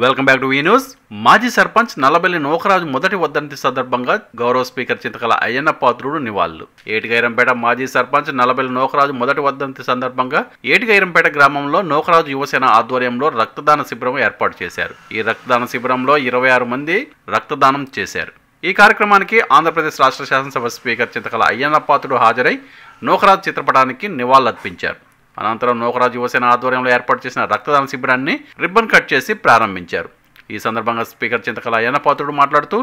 Welcome back to ఈ news. మాజీ సర్పంచ్ నల్లబెల్లి నూకరాజు మొదటి వర్ధంతి సందర్భంగా గౌరవ స్పీకర్ చింతకల అయ్యన్న పాత్రుడు నివాళులు. ఏటిగైరంపేట మాజీ సర్పంచ్ నల్లబెల్లి నూకరాజు మొదటి వర్ధంతి సందర్భంగా ఏటిగైరంపేట గ్రామంలో నూకరాజు యువసేన ఆధ్వర్యంలో రక్తదాన శిబిరం ఏర్పాటు చేశారు. ఈ రక్తదాన శిబిరంలో 26 మంది రక్తదానం చేశారు. ఈ కార్యక్రమానికి ఆంధ్రప్రదేశ్ రాష్ట్ర శాసనసభ స్పీకర్ చింతకల అయ్యన్న పాత్రుడు హాజరై నూకరాజు చిత్రపటానికి నివాళులర్పించారు. అనంతరం నూకరాజు యువసేన ఆధ్వర్యంలో ఏర్పాటు చేసిన రక్తదాన శిబిరాన్ని రిబ్బన్ కట్ చేసి ప్రారంభించారు. ఈ సందర్భంగా స్పీకర్ చింతకల అయ్యన్న పాత్రుడు మాట్లాడుతూ,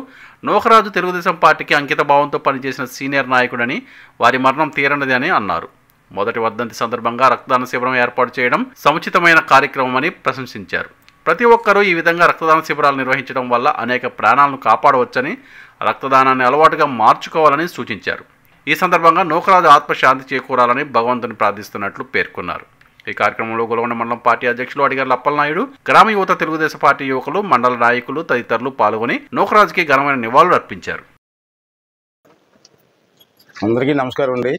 నూకరాజు తెలుగుదేశం పార్టీకి అంకిత భావంతో పనిచేసిన సీనియర్ నాయకుడని, వారి మరణం తీరనిది అని అన్నారు. మొదటి వర్ధంతి సందర్భంగా రక్తదాన శిబిరం ఏర్పాటు చేయడం సముచితమైన కార్యక్రమమని ప్రశంసించారు. ప్రతి ఒక్కరూ ఈ విధంగా రక్తదాన శిబిరాలు నిర్వహించడం వల్ల అనేక ప్రాణాలను కాపాడవచ్చని, రక్తదానాన్ని అలవాటుగా మార్చుకోవాలని సూచించారు. ఈ సందర్భంగా నూకరాజు ఆత్మశాంతి చేకూరాలని భగవంతుని ప్రార్థిస్తున్నట్లు పేర్కొన్నారు. ఈ కార్యక్రమంలో గొలగొండ మండలం పార్టీ అధ్యక్షులు అడిగారు అప్పలనాయుడు, గ్రామ యువత, తెలుగుదేశం పార్టీ యువకులు, మండల నాయకులు తదితరులు పాల్గొని నూకరాజుకి ఘనమైన నివాళులు అర్పించారు. అందరికీ నమస్కారం అండి.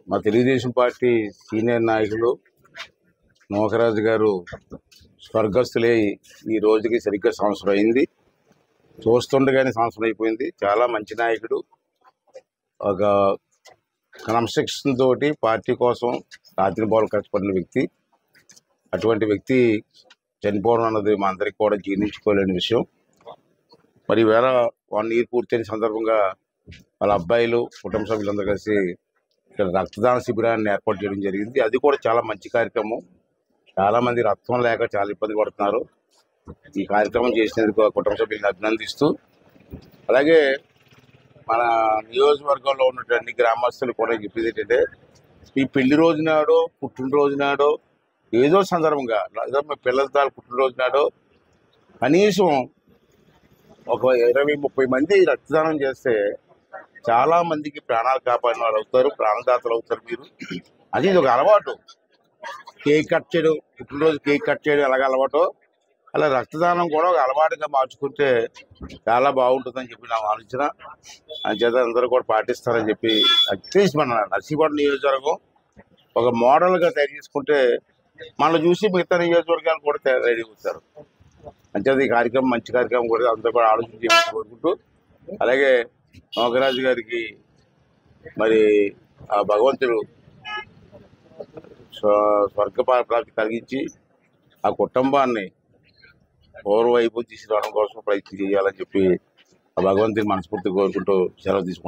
మా తెలుగుదేశం పార్టీ సీనియర్ నాయకులు నూకరాజు గారు స్వర్గస్థులై ఈ రోజుకి సరిగ్గా సంవత్సరం అయింది. చూస్తుండగానే సంవత్సరం అయిపోయింది. చాలా మంచి నాయకుడు, ఒక క్రమశిక్షణ తోటి పార్టీ కోసం రాత్రి బోలు కష్టపడిన వ్యక్తి. అటువంటి వ్యక్తి చనిపోవడం అన్నది మా అందరికి కూడా జీర్ణించుకోలేని విషయం. మరి వేళ 1 ఇయర్ పూర్తయిన సందర్భంగా వాళ్ళ అబ్బాయిలు, కుటుంబ సభ్యులందరూ కలిసి ఇక్కడ రక్తదాన శిబిరాన్ని ఏర్పాటు చేయడం జరిగింది. అది కూడా చాలా మంచి కార్యక్రమం. చాలామంది రక్తం లేక చాలా ఇబ్బంది పడుతున్నారు. ఈ కార్యక్రమం చేసినందుకు కుటుంబ సభ్యులను అభినందిస్తూ, అలాగే మన నియోజకవర్గంలో ఉన్నటువంటి గ్రామస్తులు కూడా చెప్పేది ఏంటంటే, ఈ పెళ్లి రోజు నాడో, పుట్టినరోజు నాడో, ఏదో సందర్భంగా లేదా మీ పిల్లల తాలు పుట్టినరోజు నాడో కనీసం ఒక 20-30 మంది రక్తదానం చేస్తే చాలా మందికి ప్రాణాలు కాపాడిన వాళ్ళు అవుతారు, ప్రాణదాతలు అవుతారు మీరు. అది ఇది ఒక అలవాటు. కేక్ కట్ చేయడం, పుట్టినరోజు కేక్ కట్ చేయడం ఎలాగ అలవాటు, అలా రక్తదానం కూడా ఒక అలవాటుగా మార్చుకుంటే చాలా బాగుంటుందని చెప్పి నా ఆలోచన. అంచేత అందరూ కూడా పాటిస్తారని చెప్పి, అట్లీస్ట్ మన నర్సీపట్నం నియోజకవర్గం ఒక మోడల్గా తయారు చేసుకుంటే మనల్ని చూసి మిగతా నియోజకవర్గాలు కూడా రెడీ అవుతారు. అంచేత ఈ కార్యక్రమం మంచి కార్యక్రమం కూడా అందరూ కూడా ఆలోచించి కోరుకుంటూ, అలాగే నూకరాజు గారికి మరి ఆ భగవంతుడు స్వర్గ ప్రాప్తి కలిగించి ఆ కుటుంబాన్ని పూర్వవైపు తీసుకురావడం కోసం ప్రయత్నం చేయాలని చెప్పి ఆ భగవంతుని మనస్ఫూర్తి కోరుకుంటూ సెలవు తీసుకుంటాం.